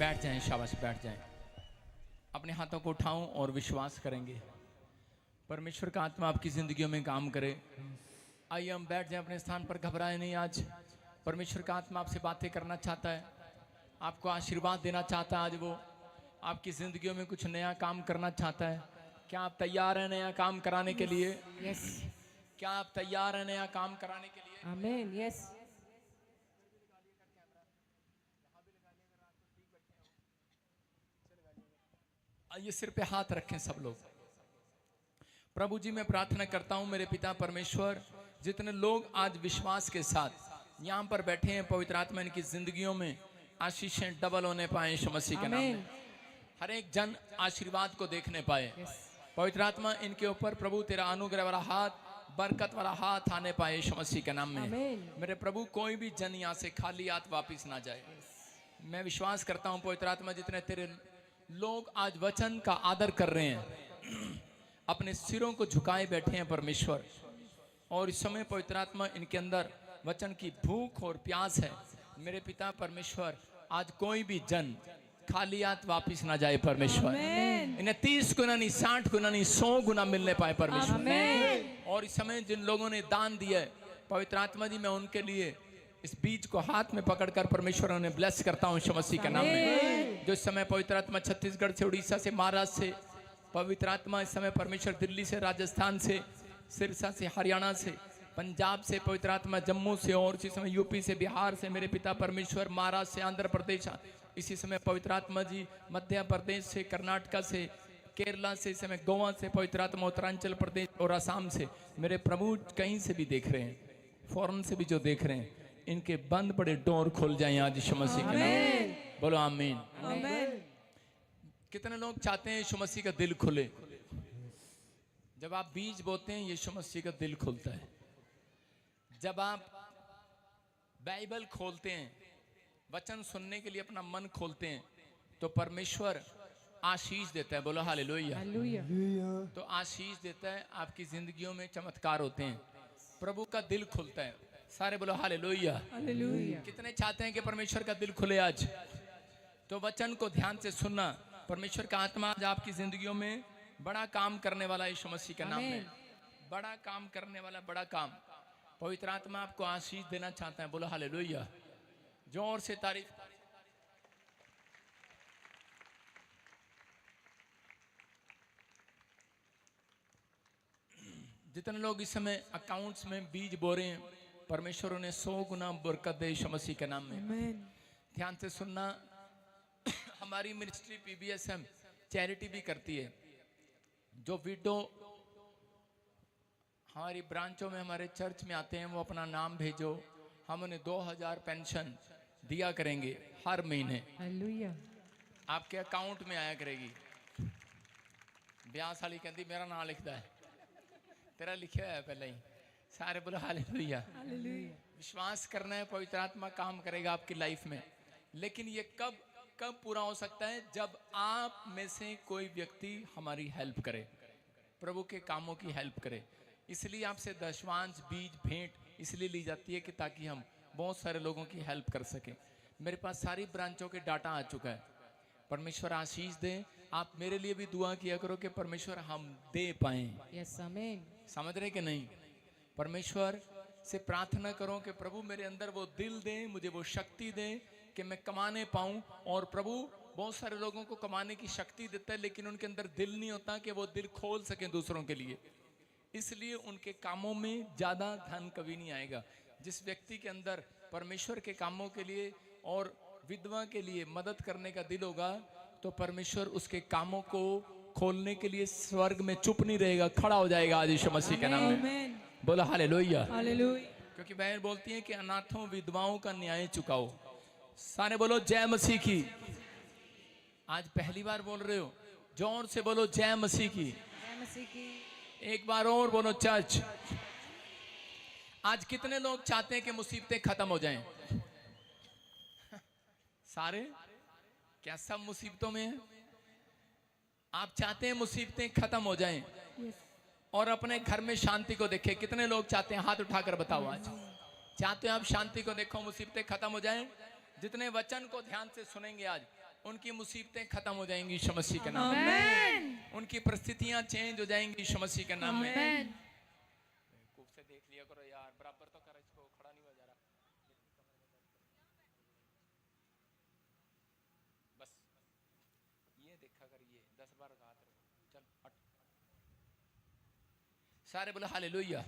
बैठ जाएं, शाबाश बैठ जाएं। अपने हाथों को उठाऊं और विश्वास करेंगे परमेश्वर का आत्मा आपकी जिंदगियों में काम करे। आइए हम बैठ जाएं अपने स्थान पर, घबराए नहीं। आज परमेश्वर का आत्मा आपसे बातें करना चाहता है, आपको आशीर्वाद देना चाहता है। आज वो आपकी जिंदगियों में कुछ नया काम करना चाहता है। क्या आप तैयार हैं नया काम कराने के लिए? यस, क्या आप तैयार हैं नया काम कराने के लिए? आमेन। यस, आइए सिर पे हाथ रखें सब लोग। प्रभु जी मैं प्रार्थना करता हूं मेरे पिता परमेश्वर, जितने लोग आज विश्वास के साथ यहाँ पर बैठे हैं, पवित्र आत्मा इनकी जिंदगियों में आशीषें डबल होने पाए यीशु मसीह के नाम में। आमेन। हर एक जन आशीर्वाद को देखने पाए। यस, पवित्र आत्मा इनके ऊपर प्रभु तेरा अनुग्रह वाला हाथ, बरकत वाला हाथ आने पाए यीशु मसीह के नाम में। आमेन। मेरे प्रभु कोई भी जन यहाँ से खाली हाथ वापिस ना जाए। मैं विश्वास करता हूँ पवित्र आत्मा, जितने तेरे लोग आज वचन का आदर कर रहे हैं, अपने सिरों को झुकाए बैठे हैं परमेश्वर, और इस समय पवित्र आत्मा इनके अंदर वचन की भूख और प्यास है। मेरे पिता परमेश्वर, आज कोई भी जन खाली हाथ वापिस ना जाए परमेश्वर। आमेन। इन्हें 30 गुना नहीं, 60 गुना नहीं, 100 गुना मिलने पाए परमेश्वर। आमेन। और इस समय जिन लोगों ने दान दिया है पवित्र आत्मा जी, मैं उनके लिए इस बीज को हाथ में पकड़कर परमेश्वर उन्हें ब्लेस करता हूँ यीशु मसीह के नाम में। जो इस समय पवित्र आत्मा छत्तीसगढ़ से, उड़ीसा से, महाराष्ट्र से, पवित्र आत्मा इस समय परमेश्वर दिल्ली से, राजस्थान से, सिरसा से, हरियाणा से, पंजाब से, पवित्र आत्मा जम्मू से, और इसी समय यूपी से, बिहार से, मेरे पिता परमेश्वर महाराष्ट्र से, आंध्र प्रदेश, इसी समय पवित्र आत्मा जी मध्य प्रदेश से, कर्नाटका से, केरला से, इस समय गोवा से, पवित्र आत्मा उत्तरांचल प्रदेश और असम से, मेरे प्रभु कहीं से भी देख रहे हैं, फॉरेन से भी जो देख रहे हैं, इनके बंद पड़े डोर खुल जाएं आज यीशु मसीह के नाम में। बोलो आमीन। आमेन। कितने लोग चाहते हैं यीशु मसीह का दिल खुले? जब आप बीज बोते हैं यीशु मसीह का दिल खुलता है। जब आप बाइबल खोलते हैं, वचन सुनने के लिए अपना मन खोलते हैं, तो परमेश्वर आशीष देता है। बोलो हालेलुया। हालेलुया। तो आशीष देता है, आपकी जिंदगियों में चमत्कार होते हैं, प्रभु का दिल खुलता है। सारे बोलो हालेलुया। हालेलुया। कितने चाहते हैं कि परमेश्वर का दिल खुले आज? तो वचन को ध्यान से सुनना। परमेश्वर का आत्मा आज आपकी जिंदगियों में बड़ा काम करने वाला यीशु मसीह के नाम में, बड़ा काम करने वाला, बड़ा काम। पवित्र आत्मा आपको आशीष देना चाहता है। बोलो हालेलुया। जोर से तारीफ। जितने लोग इस समय अकाउंट्स में बीज बो रहे हैं, परमेश्वर उन्हें 100 गुना बरकत दे यीशु मसीह के नाम में। आमेन। ध्यान से सुनना। हमारी मिनिस्ट्री पीबीएसएम चैरिटी भी करती है। जो विडो हमारी ब्रांचों में, हमारे चर्च में आते हैं, वो अपना नाम भेजो, हम उन्हें 2000 पेंशन दिया करेंगे हर महीने, हालेलुया। आपके अकाउंट में आया करेगी। ब्याह साली कहती मेरा नाम लिखता है, तेरा लिखा है पहले ही। सारे बोलो हालेलुया। हालेलुया। विश्वास करना है, पवित्र आत्मा काम करेगा आपकी लाइफ में। लेकिन ये कब कब पूरा हो सकता है? जब आप में से कोई व्यक्ति हमारी हेल्प करे, प्रभु के कामों की हेल्प करे। इसलिए आपसे दशवांश, बीज, भेंट इसलिए ली जाती है कि ताकि हम बहुत सारे लोगों की हेल्प कर सकें। मेरे पास सारी ब्रांचों के डाटा आ चुका है। परमेश्वर आशीष दे। आप मेरे लिए भी दुआ किया करो कि परमेश्वर हम दे पाएं। यस, आमेन। समझ रहे कि नहीं? परमेश्वर से प्रार्थना करो कि प्रभु मेरे अंदर वो दिल दे, मुझे वो शक्ति दे कि मैं कमाने पाऊं। और प्रभु बहुत सारे लोगों को कमाने की शक्ति देता है, लेकिन उनके अंदर दिल नहीं होता कि वो दिल खोल सकें दूसरों के लिए। इसलिए उनके कामों में ज़्यादा धन कभी नहीं आएगा। जिस व्यक्ति के अंदर परमेश्वर के कामों के लिए और विधवा के लिए मदद करने का दिल होगा, तो परमेश्वर उसके कामों को खोलने के लिए स्वर्ग में चुप नहीं रहेगा, खड़ा हो जाएगा आज यीशु मसीह के नाम में। आमेन। बोलो हालेलुया। हालेलुया। क्योंकि बहन बोलती है कि अनाथों, विधवाओं का न्याय चुकाओ। सारे बोलो जय मसीह की। आज पहली बार बोल रहे हो, जोर से बोलो जय मसीह की। जय मसीह की। एक बार और बोलो चर्च। आज कितने लोग चाहते हैं कि मुसीबतें खत्म हो जाएं? सारे? क्या सब मुसीबतों में हैं? आप चाहते हैं मुसीबतें खत्म हो जाएं यस। और अपने घर में शांति को देखें? कितने लोग चाहते हैं? हाथ उठाकर बताओ। आज चाहते हो आप शांति को देखो, मुसीबतें खत्म हो जाएं? जितने वचन को ध्यान से सुनेंगे आज, उनकी मुसीबतें खत्म हो जाएंगी यीशु मसीह के नाम में। आमेन। उनकी परिस्थितियां चेंज हो जाएंगी यीशु मसीह के नाम में। आमेन। खूब से देख लिया करो यार, बराबर तो कर, इसको खड़ा नहीं हो जा रहा। बस ये देखा कर, ये 10 बार हाथ रखो, चल हट। सारे बोले हालेलुया।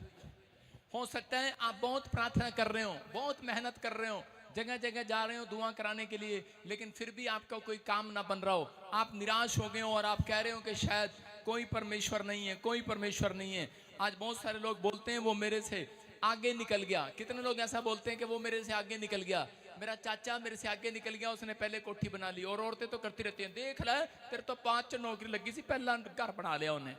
हो सकता है आप बहुत प्रार्थना कर रहे हो, बहुत मेहनत कर रहे हो, जगह जगह जा रहे हो दुआ कराने के लिए, लेकिन फिर भी आपका कोई काम ना बन रहा हो, आप निराश हो गए हो और आप कह रहे हो कि शायद कोई परमेश्वर नहीं है, कोई परमेश्वर नहीं है। आज बहुत सारे लोग बोलते हैं वो मेरे से आगे निकल गया। कितने लोग ऐसा बोलते हैं कि वो मेरे से आगे निकल गया, मेरा चाचा मेरे से आगे निकल गया, उसने पहले कोठी बना ली। और औरतें तो करती रहती हैं, देख ले तेरे तो 5 नौकरी लगी सी, पहला घर बना लिया उन्हें।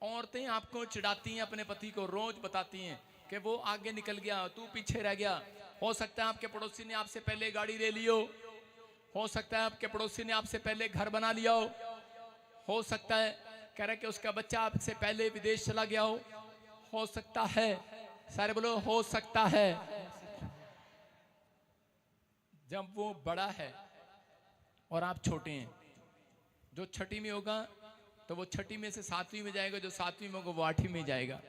औरतें आपको चिढ़ाती हैं, अपने पति को रोज बताती हैं कि वो आगे निकल गया, तू पीछे रह गया। हो सकता है आपके पड़ोसी ने आपसे पहले गाड़ी ले ली हो सकता है आपके पड़ोसी ने आपसे पहले घर बना लिया हो सकता है कह रहे कि उसका बच्चा आपसे पहले विदेश चला गया हो सकता है। सारे बोलो हो सकता है। जब वो बड़ा है और आप छोटे हैं, जो छठी में होगा तो वो छठी में से 7वीं में जाएगा, जो 7वीं में होगा वो 8वीं में जाएगा।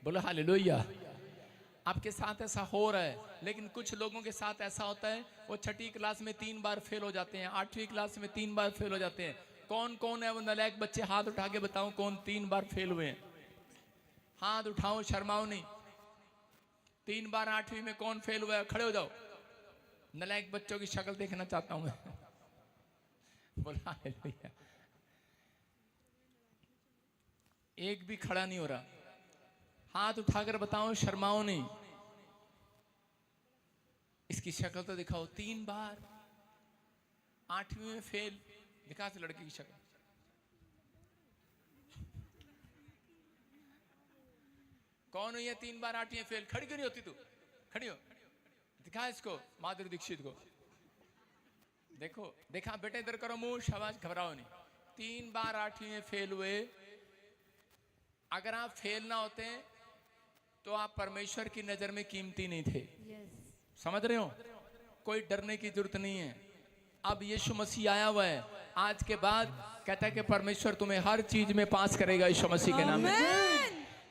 बोलो हालेलुया। आपके साथ ऐसा हो रहा है, लेकिन कुछ लोगों के साथ ऐसा होता है वो छठी क्लास में 3 बार फेल हो जाते हैं, 8वीं क्लास में 3 बार फेल हो जाते हैं। कौन कौन है वो नालायक बच्चे? हाथ उठा के बताओ कौन 3 बार फेल हुए हैं? हाथ उठाओ, शर्माओ नहीं। 3 बार 8वीं में कौन फेल हुआ है? खड़े हो जाओ। नालायक बच्चों की शक्ल देखना चाहता हूं मैं। बोला हालेलुया। एक भी खड़ा नहीं हो रहा। हाथ उठाकर बताओ, शर्माओ नहीं। इसकी शक्ल तो दिखाओ। 3 बार 8वीं में फेल, दिखा से लड़की की शक्ल। कौन हुई है 3 बार 8वीं में फेल? खड़ी क्यों नहीं होती तू? खड़ी हो, दिखा इसको, माधुरी दीक्षित को। देखो, देखा बेटे, इधर करो मुंह, शाबाश, घबराओ नहीं। 3 बार 8वीं में फेल हुए। अगर आप फेल ना होते तो आप परमेश्वर की नजर में कीमती नहीं थे। समझ रहे हो? कोई डरने की जरूरत नहीं है। अब यीशु मसीह आया हुआ है, आज के बाद कहता है कि परमेश्वर तुम्हें हर चीज में पास करेगा यीशु मसीह के नाम में।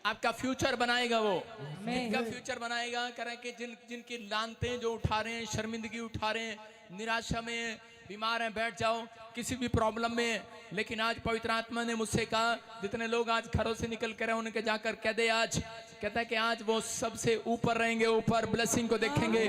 आपका फ्यूचर बनाएगा वो। जिनका फ्यूचर बनाएगा, कह रहे हैं कि जिनकी लानतें जो उठा रहे हैं, शर्मिंदगी उठा रहे हैं, निराशा में बीमार हैं, बैठ जाओ किसी भी प्रॉब्लम में। लेकिन आज पवित्र आत्मा ने मुझसे कहा, जितने लोग आज घरों से निकल कर उनके जाकर कह दे, आज कहता है कि आज वो सबसे ऊपर रहेंगे, ऊपर ब्लेसिंग को देखेंगे।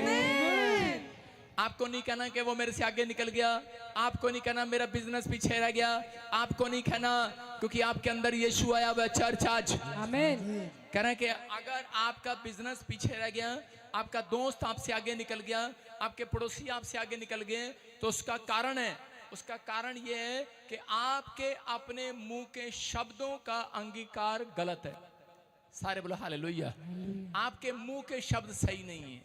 आपको नहीं कहना कि वो मेरे से आगे निकल गया, आपको नहीं कहना मेरा बिजनेस पीछे रह गया, आपको नहीं कहना, क्योंकि आपके अंदर यीशु आया हुआ चर्च आज। आमीन। कह रहे हैं कि अगर आपका बिजनेस पीछे रह गया, आपका दोस्त आपसे आगे निकल गया, आपके पड़ोसी आपसे आगे निकल गए, तो उसका कारण है, उसका कारण यह है कि आपके अपने मुंह के शब्दों का अंगीकार गलत है। सारे बोलो हालेलुया। आपके मुंह के शब्द सही नहीं है।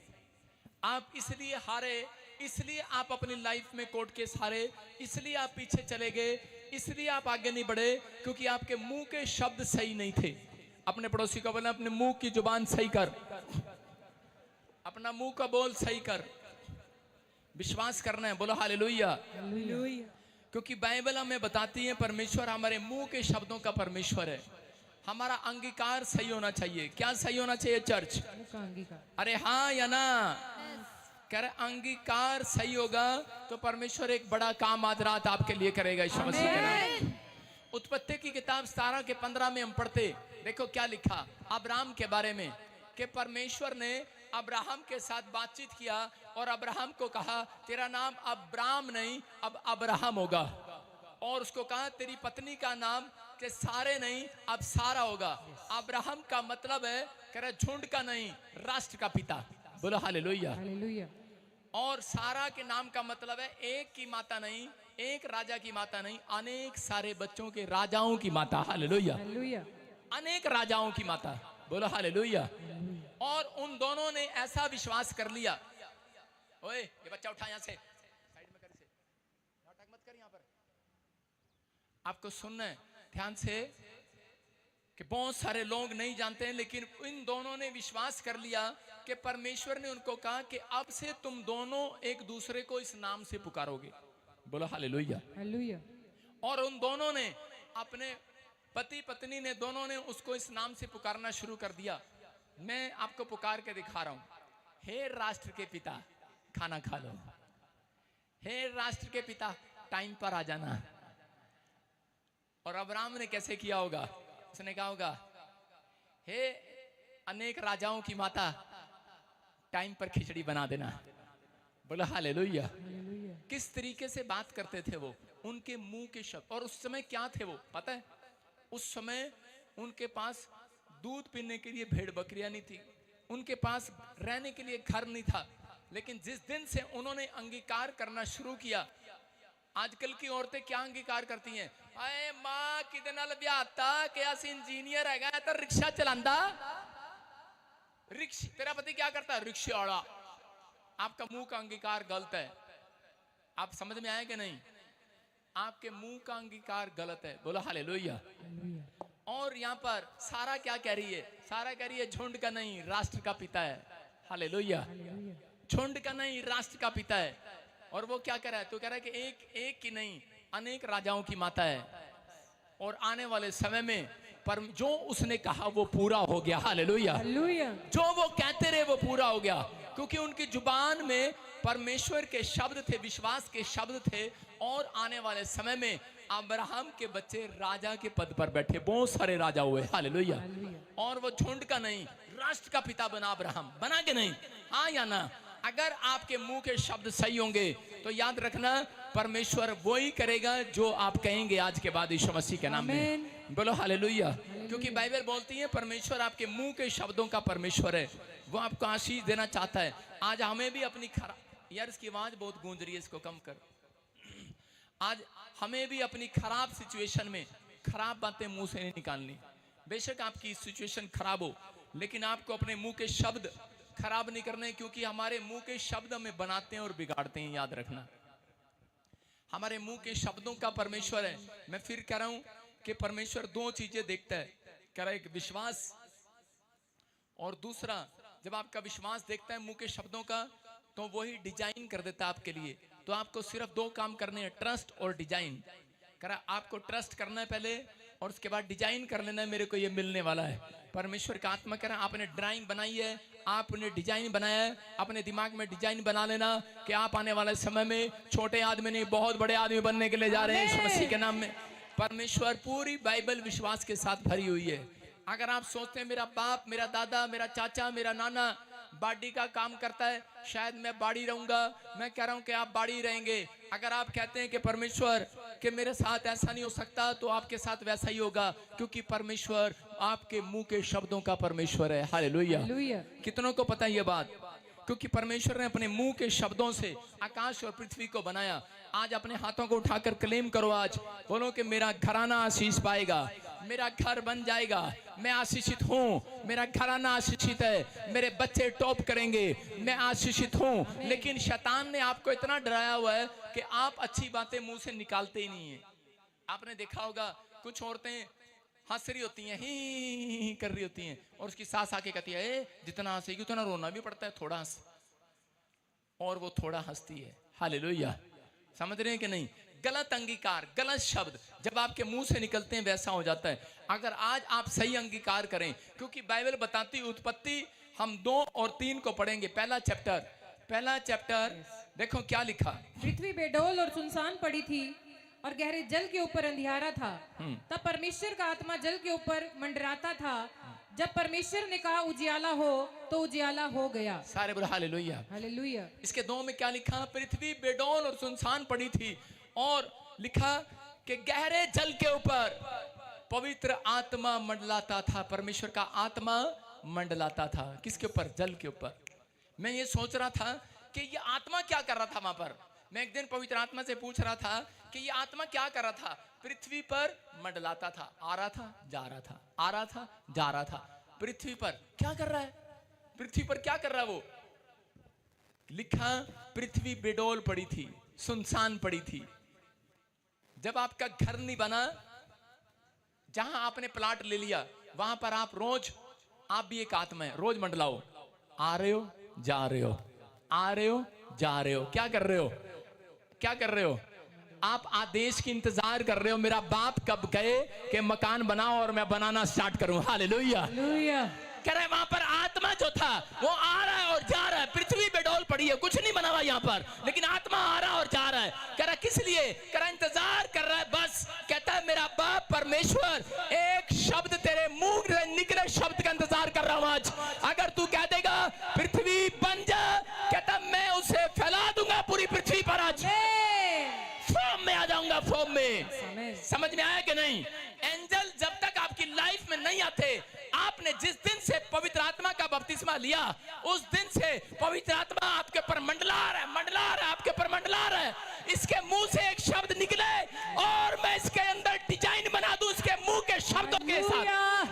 आप इसलिए हारे, इसलिए आप अपनी लाइफ में कोर्ट केस हारे, इसलिए आप पीछे चले गए, इसलिए आप आगे नहीं बढ़े, क्योंकि आपके मुंह के शब्द सही नहीं थे। अपने पड़ोसी को बोला, अपने मुंह की जुबान सही कर, अपना मुंह का बोल सही कर। विश्वास करना है। बोलो हालेलुया। क्योंकि बाइबल हमें बताती है परमेश्वर हमारे मुंह के शब्दों का परमेश्वर है। हमारा अंगीकार सही होना चाहिए। क्या सही होना चाहिए चर्च? अरे हाँ या ना? कह रहे अंगीकार सही होगा तो परमेश्वर एक बड़ा काम आज रात आपके लिए करेगा यीशु मसीह के नाम। उत्पत्ति की किताब 17 के 15 में हम पढ़ते, देखो क्या लिखा अब्राहम के बारे में, कि परमेश्वर ने अब्राहम के साथ बातचीत किया और अब्राहम को कहा, तेरा नाम अब्राम नहीं अब अब्राहम होगा। और उसको कहा, तेरी पत्नी का नाम के सारे नहीं अब सारा होगा। अब्राहम का मतलब है, कह रहा झुंड का नहीं, राष्ट्र का पिता। बोलो हालेलुया। और सारा के नाम का मतलब है एक की माता नहीं, एक राजा की माता नहीं, अनेक सारे बच्चों के राजाओं की माता। हालेलुया। अनेक राजाओं की माता। बोलो हालेलुया। और उन दोनों ने ऐसा विश्वास कर लिया, ओए ये बच्चा उठा यहां से, साइड में कर, इसे नाटक मत कर। यहां पर आपको सुनना है ध्यान से, कि बहुत सारे लोग नहीं जानते हैं, लेकिन इन दोनों ने विश्वास कर लिया कि परमेश्वर ने उनको कहा कि अब से तुम दोनों एक दूसरे को इस नाम से पुकारोगे। बोलो हालेलुया। हालेलुया। और उन दोनों ने अपने पति पत्नी ने दोनों ने उसको इस नाम से पुकारना शुरू कर दिया। मैं आपको पुकार के दिखा रहा हूं। हे राष्ट्र के पिता, खाना खा लो। हे राष्ट्र के पिता, टाइम पर आ जाना। और अब्राहम ने कैसे किया होगा? उसने कहा होगा, हे अनेक राजाओं की माता, टाइम पर खिचड़ी बना देना। बोलो हालेलुया। हालेलुया। किस तरीके से बात करते थे वो, उनके मुंह के शब्द। और उस समय क्या थे वो पता है? उस समय उनके पास दूध पीने के लिए भेड़ बकरियां नहीं थी, उनके पास रहने के लिए घर नहीं था। लेकिन जिस दिन से उन्होंने अंगीकार करना शुरू किया, आजकल की औरतें क्या अंगीकार करती हैं? अरे मां किदे नाल ब्याह ता कि अस इंजीनियर हैगा तो रिक्शा चलांदा। रिक्शा, तेरा पति क्या करता है? रिक्शा वाला। आपका मुंह का अंगीकार गलत है। आप समझ में आए कि नहीं? आपके मुंह का अंगीकार गलत है। बोलो हालेलुया। हालेलुया। और यहाँ पर सारा क्या कह रही है? सारा कह रही है झुंड का नहीं, राष्ट्र का पिता है। हालेलुया। हालेलुया। झुंड का नहीं, राष्ट्र का पिता है। और वो क्या कह रहा है? तो कह रहा है कि एक की नहीं, अनेक राजाओं की माता है। और आने वाले समय में पर जो उसने कहा वो पूरा हो गया। हालेलुया। हालेलुया। जो वो कहते रहे वो पूरा हो गया, क्योंकि उनकी जुबान में परमेश्वर के शब्द थे, विश्वास के शब्द थे। और आने वाले समय में अब्राहम के बच्चे राजा के पद पर बैठे, बहुत सारे राजा हुए। हालेलुया। हालेलुया। और वो झुंड का नहीं, राष्ट्र का पिता बना अब्राहम। बना के नहीं? हाँ या ना? अगर आपके मुंह के शब्द सही होंगे तो याद रखना, परमेश्वर वही करेगा जो आप कहेंगे आज के बाद यीशु मसीह के नाम में। बोलो हालेलुया। क्योंकि बाइबल बोलती है परमेश्वर आपके मुंह के शब्दों का परमेश्वर है, वो आपको आशीष देना चाहता है। आज हमें भी अपनी यार इसकी आवाज बहुत गूंज रही है, इसको कम कर। आज हमें भी अपनी खराब सिचुएशन में खराब बातें मुंह से नहीं निकालनी। बेशक आपकी सिचुएशन खराब हो, लेकिन आपको अपने मुंह के शब्द खराब नहीं करने, क्योंकि हमारे मुंह के शब्द हमें बनाते हैं और बिगाड़ते हैं। याद रखना, हमारे मुंह के शब्दों का परमेश्वर है। मैं फिर कह रहा हूं कि परमेश्वर दो चीजें देखता है। कह रहा है एक विश्वास, और दूसरा जब आपका विश्वास देखता है मुंह के शब्दों का, तो वही डिजाइन कर देता है आपके लिए। तो आपको सिर्फ दो काम करने हैं, ट्रस्ट और डिजाइन। कह रहा आपको ट्रस्ट करना है पहले, और उसके बाद डिजाइन कर लेना है, मेरे को ये मिलने वाला है। परमेश्वर का आत्मा कह रहा है आपने ड्राइंग बनाई है, आपने डिजाइन बनाया है, अपने दिमाग में डिजाइन बना लेना कि आप आने वाले समय में छोटे आदमी नहीं, बहुत बड़े आदमी बनने के लिए जा रहे हैं यीशु मसीह के नाम में। परमेश्वर पूरी बाइबल विश्वास के साथ भरी हुई है। अगर आप सोचते हैं मेरा बाप, मेरा दादा, मेरा चाचा, मेरा नाना बाड़ी का काम करता है, शायद मैं बाड़ी रहूंगा, मैं कह रहा हूं कि आप बाड़ी रहेंगे। अगर आप कहते हैं कि परमेश्वर कि मेरे साथ ऐसा नहीं हो सकता, तो आपके साथ वैसा ही होगा, क्योंकि परमेश्वर आपके मुंह के शब्दों का परमेश्वर है। हालेलुया। हालेलुया। कितनों को पता है ये बात? क्योंकि परमेश्वर ने अपने मुंह के शब्दों से आकाश और पृथ्वी को बनाया। आज अपने हाथों को उठाकर क्लेम करो, आज बोलो कि मेरा घराना आशीष पाएगा, मेरा घर बन जाएगा, मैं आशीषित हूँ, मेरा घराना आशीषित है, मेरे बच्चे टॉप करेंगे, मैं आशीषित हूँ। लेकिन शैतान ने आपको इतना डराया हुआ है कि आप अच्छी बातें मुंह से निकालते ही नहीं है। आपने देखा होगा कुछ औरतें हंस रही होती हैं, ही कर रही होती हैं, और उसकी सास आके कहती है ए, जितना हंसेगी उतना रोना भी पड़ता है, थोड़ा हंस। और वो थोड़ा हंसती है। हालेलुया। समझ रहे हैं कि नहीं? गलत अंगीकार, गलत शब्द जब आपके मुंह से निकलते हैं वैसा हो जाता है। अगर आज आप सही अंगीकार करें, क्योंकि बाइबल बताती उत्पत्ति हम 2 और 3 को पढ़ेंगे। पहला चैप्टर देखो क्या लिखा। पृथ्वी बेडौल और सुनसान पड़ी थी और गहरे जल के ऊपर अंधियारा था। तब परमेश्वर का आत्मा जल के ऊपर मंडराता था। जब परमेश्वर ने कहा उजियाला हो, तो उजियाला हो गया। सारे बोलो हालेलुया। हालेलुया। इसके 2 में क्या लिखा? पृथ्वी बेडौल और सुनसान पड़ी थी, और लिखा कि गहरे जल के ऊपर पवित्र आत्मा मंडलाता था। परमेश्वर का आत्मा मंडलाता था। किसके ऊपर? जल के ऊपर। मैं ये सोच रहा था कि ये आत्मा क्या कर रहा था वहां पर। मैं एक दिन पवित्र आत्मा से पूछ रहा था कि ये आत्मा क्या कर रहा था। पृथ्वी पर मंडलाता था, आ रहा था, जा रहा था, आ रहा था, जा रहा था। पृथ्वी पर क्या कर रहा है? पृथ्वी पर क्या कर रहा है वो? लिखा पृथ्वी बेडौल पड़ी थी, सुनसान पड़ी थी। जब आपका घर नहीं बना, जहां आपने प्लाट ले लिया, वहां पर आप रोज, आप भी एक आत्मा है, रोज मंडलाओ। आ रहे हो, जा रहे हो, आ रहे हो, जा रहे हो। क्या कर रहे हो? क्या कर रहे हो? आप आदेश की इंतजार कर रहे हो, मेरा बाप कब कहे कि मकान बनाओ और मैं बनाना स्टार्ट करूं। हालेलुया। हालेलुया। कह रहे वहां पर आत्मा जो था वो आ रहा है और जा रहा है। पृथ्वी बेडौल पड़ी है, कुछ नहीं बना हुआ यहाँ पर, लेकिन आत्मा आ रहा और जा रहा है। कह रहा किस लिए? कह रहा इंतजार कर रहा है बस। कहता है मेरा बाप परमेश्वर एक शब्द तेरे मुंह से निकले शब्द का इंतजार कर रहा हूं आज। अगर तू कह देगा पृथ्वी बन जा, कहता मैं उसे फैला दूंगा पूरी पृथ्वी पर आज। फॉर्म में आ जाऊंगा, फॉर्म में। समझ में आया कि नहीं? एंजल जब तक आपकी लाइफ में नहीं आते, आपने जिस दिन से पवित्र आत्मा का बपतिस्मा लिया उस दिन से पवित्र आत्मा आपके पर मंडला रहा है, मंडला रहा है, आपके पर मंडला रहा है। इसके मुंह से एक शब्द निकले और मैं इसके अंदर डिजाइन बना दूं इसके मुंह के शब्दों के साथ।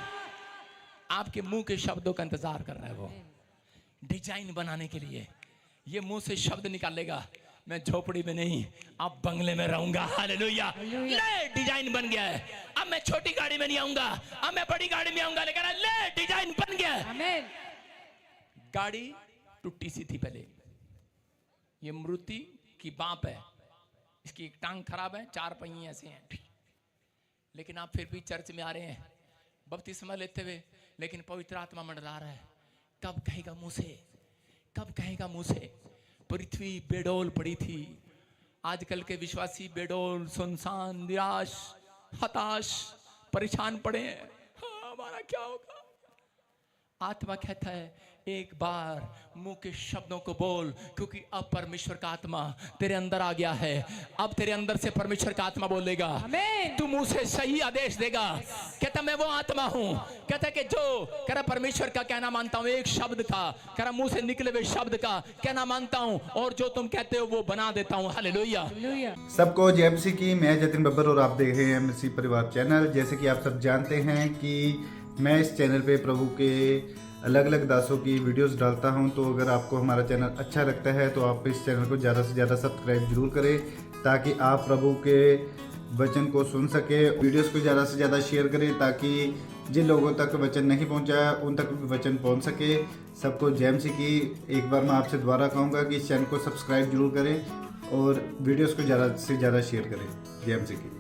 आपके मुंह के शब्दों का इंतजार कर रहा है वो, डिजाइन बनाने के लिए। ये मुंह से शब्द निकालेगा, मैं झोपड़ी में नहीं अब बंगले में रहूंगा। हालेलुया। ले डिजाइन बन गया है। अब मैं छोटी गाड़ी में नहीं आऊंगा, अब मैं बड़ी गाड़ी में आऊंगा। लेकिन ले डिजाइन बन गया है। आमीन। गाड़ी टूटी सी थी पहले, ये मृत्यु की बाप है, इसकी एक टांग खराब है, 4 पहिए ऐसे हैं, लेकिन आप फिर भी चर्च में आ रहे हैं बपतिस्मा लेते हुए, लेकिन पवित्र आत्मा मंडरा रहा है। कब कहेगा मुंह से? कब कहेगा मुंह से? पृथ्वी बेडौल पड़ी थी। आजकल के विश्वासी बेडौल, सुनसान, निराश, हताश, परेशान पड़े हैं। हाँ, हमारा क्या होगा? आत्मा कहता है एक बार मुंह के शब्दों को बोल, क्योंकि अब परमेश्वर का आत्मा तेरे अंदर आ गया है। अब तेरे अंदर से परमेश्वर का आत्मा बोलेगा, तू मुंह से सही आदेश देगा। कहता मैं वो आत्मा हूं। कहता कि जो कह रहा परमेश्वर का कहना मानता हूं, एक शब्द का कह रहा मुंह से निकले हुए शब्द का कहना मानता हूं, और जो तुम कहते हो वो बना देता हूं। हालेलुया। सबको जय मसीह की। मैं जतिन बब्बर और आप देख रहे हैं मसीह परिवार चैनल। जैसे कि आप सब जानते हैं कि मैं इस चैनल पे प्रभु के अलग अलग दासों की वीडियोस डालता हूं, तो अगर आपको हमारा चैनल अच्छा लगता है तो आप इस चैनल को ज़्यादा से ज़्यादा सब्सक्राइब जरूर करें, ताकि आप प्रभु के वचन को सुन सके। वीडियोस को ज़्यादा से ज़्यादा शेयर करें, ताकि जिन लोगों तक वचन नहीं पहुंचा उन तक भी वचन पहुंच सके। सबको जय मसीह की। एक बार मैं आपसे दोबारा कहूँगा कि इस चैनल को सब्सक्राइब जरूर करें और वीडियोज़ को ज़्यादा से ज़्यादा शेयर करें। जय मसीह की।